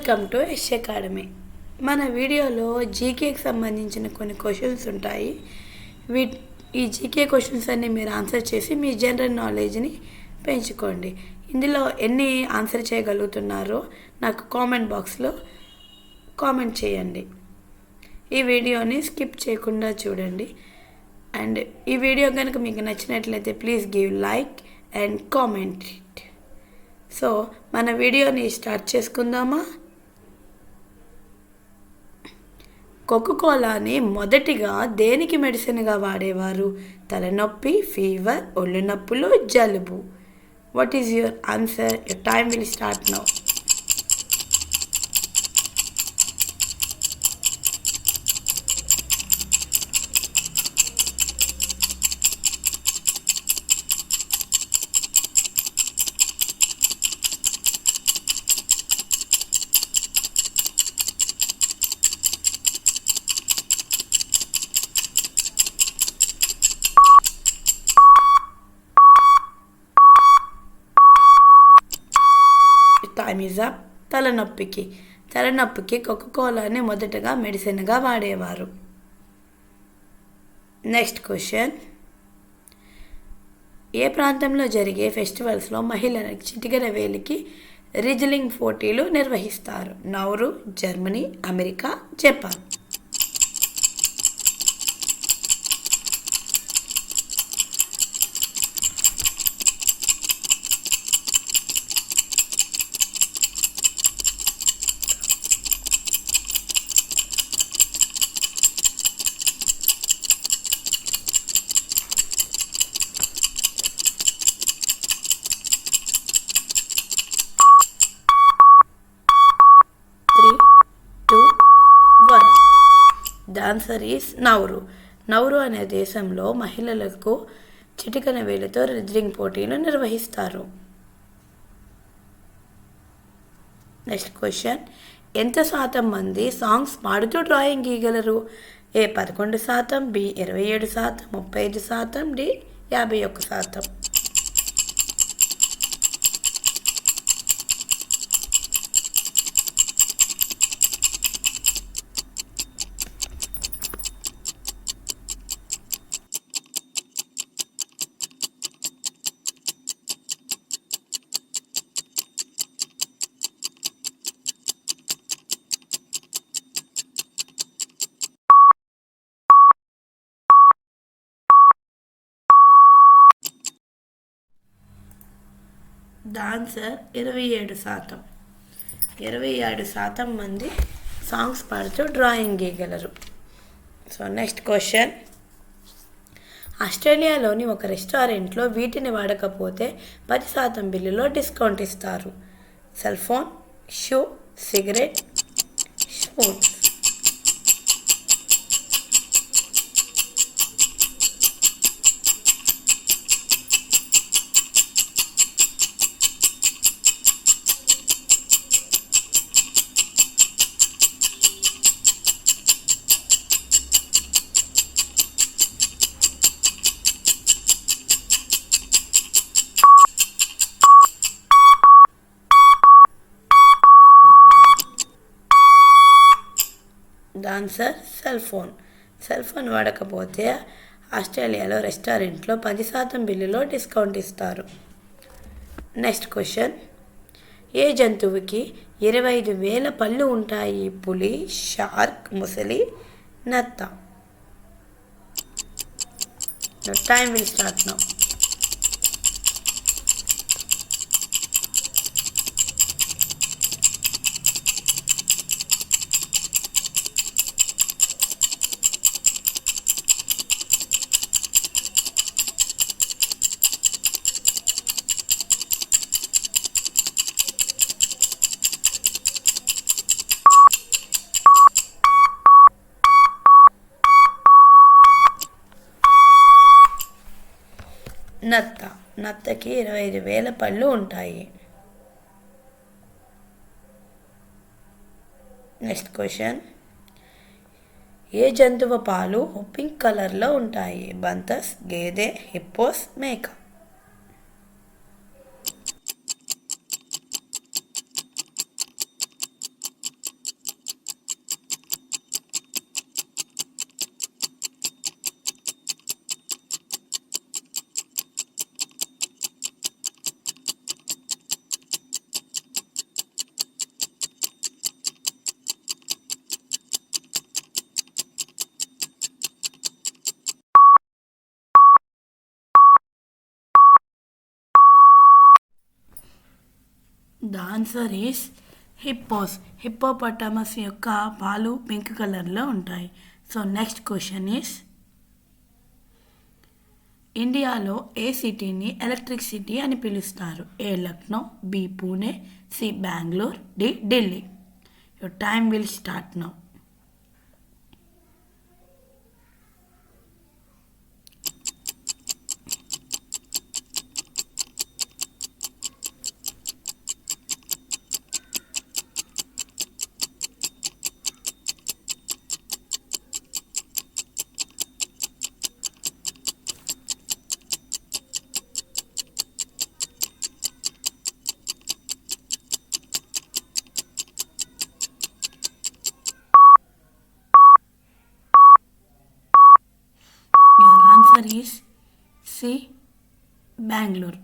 Welcome to Yash academy. మన వీడియోలో జీకేకి సంబంధించిన కొన్ని క్వశ్చన్స్ ఉంటాయి. ఈ జీకే క్వశ్చన్స్ అన్నీ మీరు ఆన్సర్ చేసి మీ జనరల్ నాలెడ్జ్ని పెంచుకోండి. ఇందులో ఎన్ని ఆన్సర్ చేయగలుగుతున్నారో నాకు కామెంట్ బాక్స్లో కామెంట్ చేయండి. ఈ వీడియోని స్కిప్ చేయకుండా చూడండి. అండ్ ఈ వీడియో కనుక మీకు నచ్చినట్లయితే please give like and comment it. So మన వీడియోని స్టార్ట్ చేసుకుందామా? కోకోకోలాని మొదటిగా దేనికి మెడిసిన్గా వాడేవారు? తలనొప్పి, ఫీవర్, ఒళ్ళు నొప్పులు, జలుబు. What is your answer? Your time will start now. Time is up. తలనొప్పికి కోకోకోలాని మొదటగా మెడిసిన్గా వాడేవారు. Next question. ఏ ప్రాంతంలో జరిగే ఫెస్టివల్స్లో మహిళలకు చిటికెన వేలికి రిజ్లింగ్ పోటీలు నిర్వహిస్తారు? Nauru, Germany, America, Japan. The answer is Nauru. Nauru అనే దేశంలో మహిళలకు చిటికెన వేలితో రిజ్లింగ్ పోటీలు నిర్వహిస్తారు. Next question. ఎంత శాతం మంది సాంగ్స్ పాడుతూ డ్రాయింగ్ గీయగలరు? A 11%, B 27%, 35%, D 51%. The answer 27%. 27% మంది సాంగ్స్ పాడుతూ డ్రాయింగ్ గీయగలరు. So next question. ఆస్ట్రేలియాలోని ఒక రెస్టారెంట్లో వీటిని వాడకపోతే 10% బిల్లులో డిస్కౌంట్ ఇస్తారు. Cell phone, shoe, cigarette, spoons. Answer cell phone. Cell phone వాడకపోతే ఆస్ట్రేలియాలో రెస్టారెంట్లో 10% బిల్లులో డిస్కౌంట్ ఇస్తారు. Next question. ఏ జంతువుకి 25,000 పళ్ళు ఉంటాయి? పులి, షార్క్, ముసలి, నత్త. Time will start now. నత్తకి 25,000 పళ్ళు ఉంటాయి. Next question. ఏ జంతువు పాలు పింక్ కలర్లో ఉంటాయి? బంతస్, గేదె, హిప్పోస్, మేక. The answer is hippos. Hippopotamus యొక్క పాలు పింక్ కలర్లో ఉంటాయి. సో నెక్స్ట్ క్వశ్చన్ ఈస్, ఇండియాలో ఏ సిటీని ఎలక్ట్రిక్ సిటీ అని పిలుస్తారు? A Lucknow, B Pune, C Bengaluru, D Delhi. Your time will start now. Is C Bengaluru.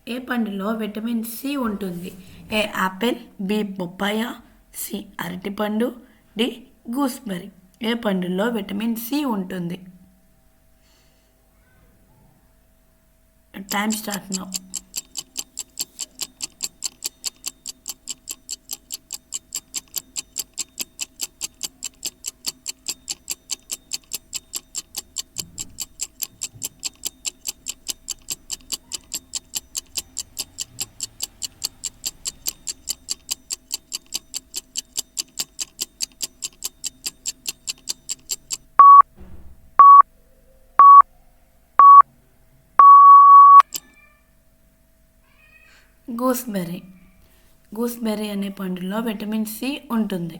ఏ పండులో విటమిన్ సి ఉంటుంది? ఏ యాపిల్, బి బొప్పాయ, సి అరటిపండు, డి గూస్బెర్రీ. ఏ పండులో విటమిన్ సి ఉంటుంది? Time start now. Gooseberry. Gooseberry అనే పండులో విటమిన్ సి ఉంటుంది.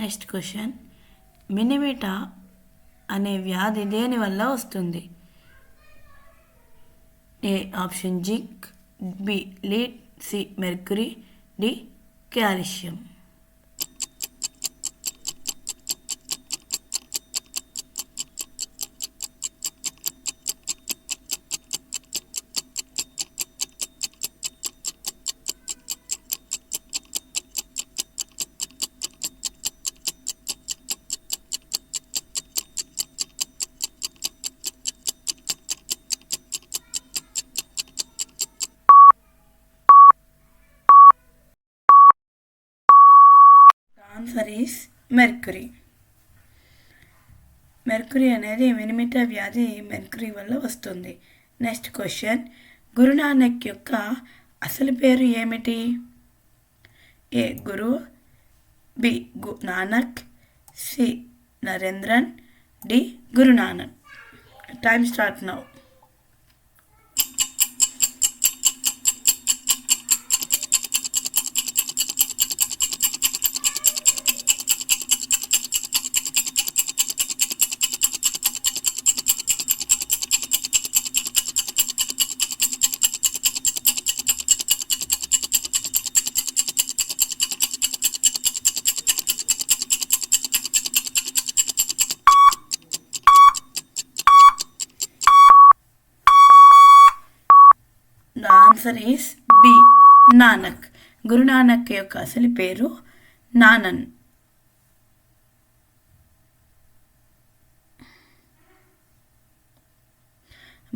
నెక్స్ట్ క్వశ్చన్, మినిమిటా అనే వ్యాధి దేని వల్ల వస్తుంది? A option zinc, B lead, C mercury, D calcium. Answer is mercury. Mercury అనేది మినిమిటా వ్యాధి మెర్క్యూరీ వల్ల వస్తుంది. నెక్స్ట్ క్వశ్చన్, గురునానక్ యొక్క అసలు పేరు ఏమిటి? A Guru, B Nanak, C Narendran, D Guru Nanak. Time start now. Answer is B Nanak. Guru Nanak యొక్క అసలు పేరు నానన్.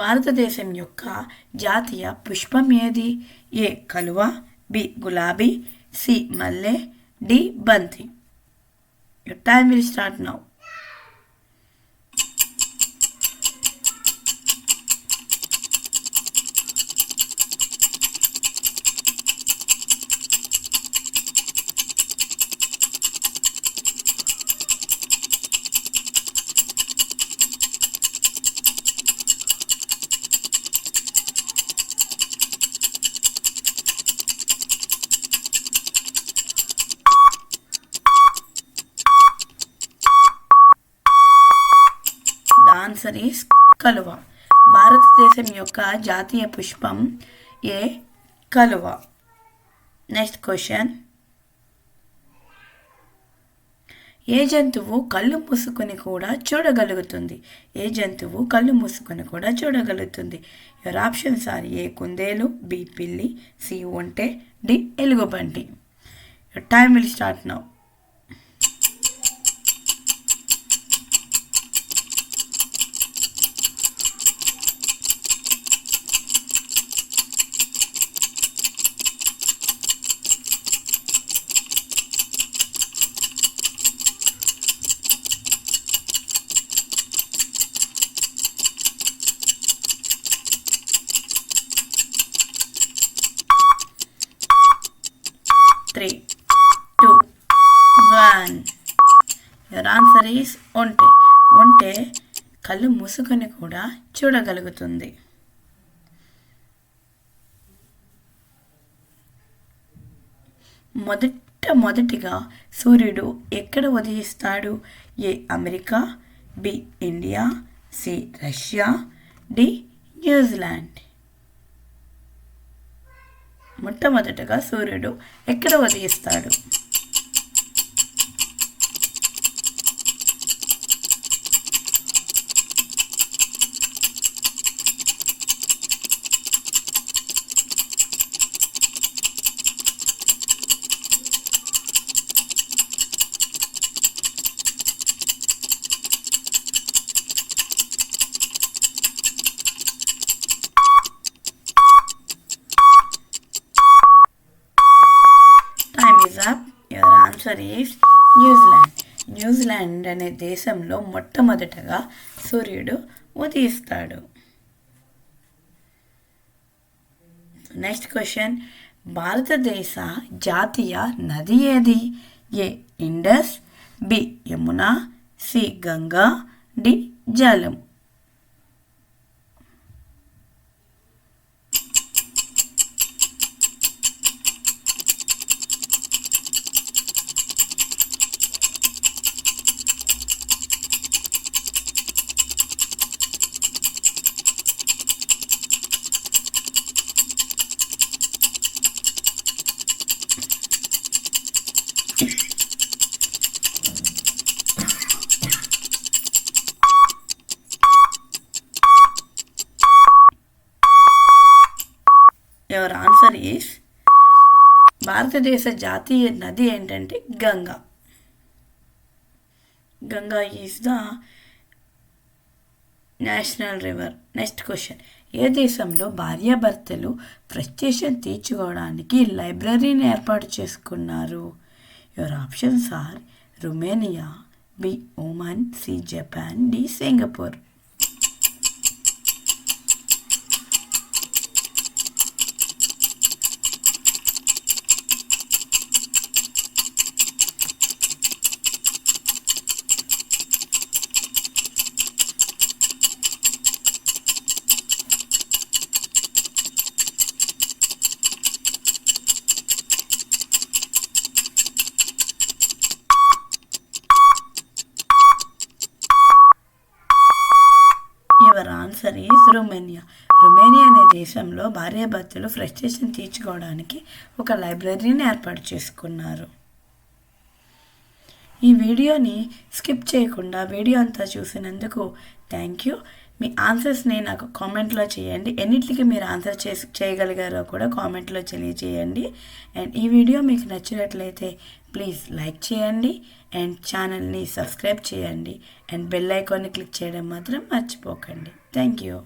భారతదేశం యొక్క జాతీయ పుష్పం ఏది? ఏ కలువ, బి గులాబీ, సి మల్లె, డి బంతి. Your time will start now. Answer is కలువ. భారతదేశం యొక్క జాతీయ పుష్పం ఏ కలువ. నెక్స్ట్ క్వశ్చన్, ఏ జంతువు కళ్ళు మూసుకొని కూడా చూడగలుగుతుంది? ఏ జంతువు కళ్ళు మూసుకొని కూడా చూడగలుగుతుంది? యువర్ ఆప్షన్స్ ఆర్ ఏ కుందేలు, బి పిల్లి, సి ఒంటె, డి ఎలుగుబంటి. Your time will start now. Three, two, one. Your answer is ఒంటె. ఒంటె కళ్ళు మూసుకొని కూడా చూడగలుగుతుంది. మొదటిగా సూర్యుడు ఎక్కడ ఉదయిస్తాడు? A America, B India, C Russia, D New Zealand. మొట్టమొదటగా సూర్యుడు ఎక్కడ ఉదయిస్తాడు? Your answer is New Zealand. New Zealand అనే దేశంలో మొట్టమొదటగా సూర్యుడు ఉదయిస్తాడు. నెక్స్ట్ క్వశ్చన్, భారతదేశ జాతీయ నది ఏది? A Indus, B Yamuna, C Ganga, D జలం. Your answer is భారతదేశ జాతీయ నది ఏంటంటే Ganga. Ganga is the national river. Next question, ఏ దేశంలో భార్యాభర్తలు ఫ్రస్ట్రేషన్ తీర్చుకోవడానికి లైబ్రరీని ఏర్పాటు చేసుకున్నారు? Your options are Romania, B Oman, C Japan, D Singapore. Your answer is Romania. Romania అనే దేశంలో భార్యాభర్తలు ఫ్రస్ట్రేషన్ తీర్చుకోవడానికి ఒక లైబ్రరీని ఏర్పాటు చేసుకున్నారు. ఈ వీడియోని స్కిప్ చేయకుండా వీడియో అంతా చూసినందుకు థ్యాంక్ యూ. మీ ఆన్సర్స్ని నాకు కామెంట్లో చేయండి. ఎన్నిటికి మీరు ఆన్సర్ చేయగలిగారో కూడా కామెంట్లో తెలియజేయండి. అండ్ ఈ వీడియో మీకు నచ్చినట్లయితే ప్లీజ్ లైక్ చేయండి అండ్ ఛానల్ని సబ్స్క్రైబ్ చేయండి అండ్ బెల్ ఐకాన్ని క్లిక్ చేయడం మాత్రం మర్చిపోకండి. Thank you.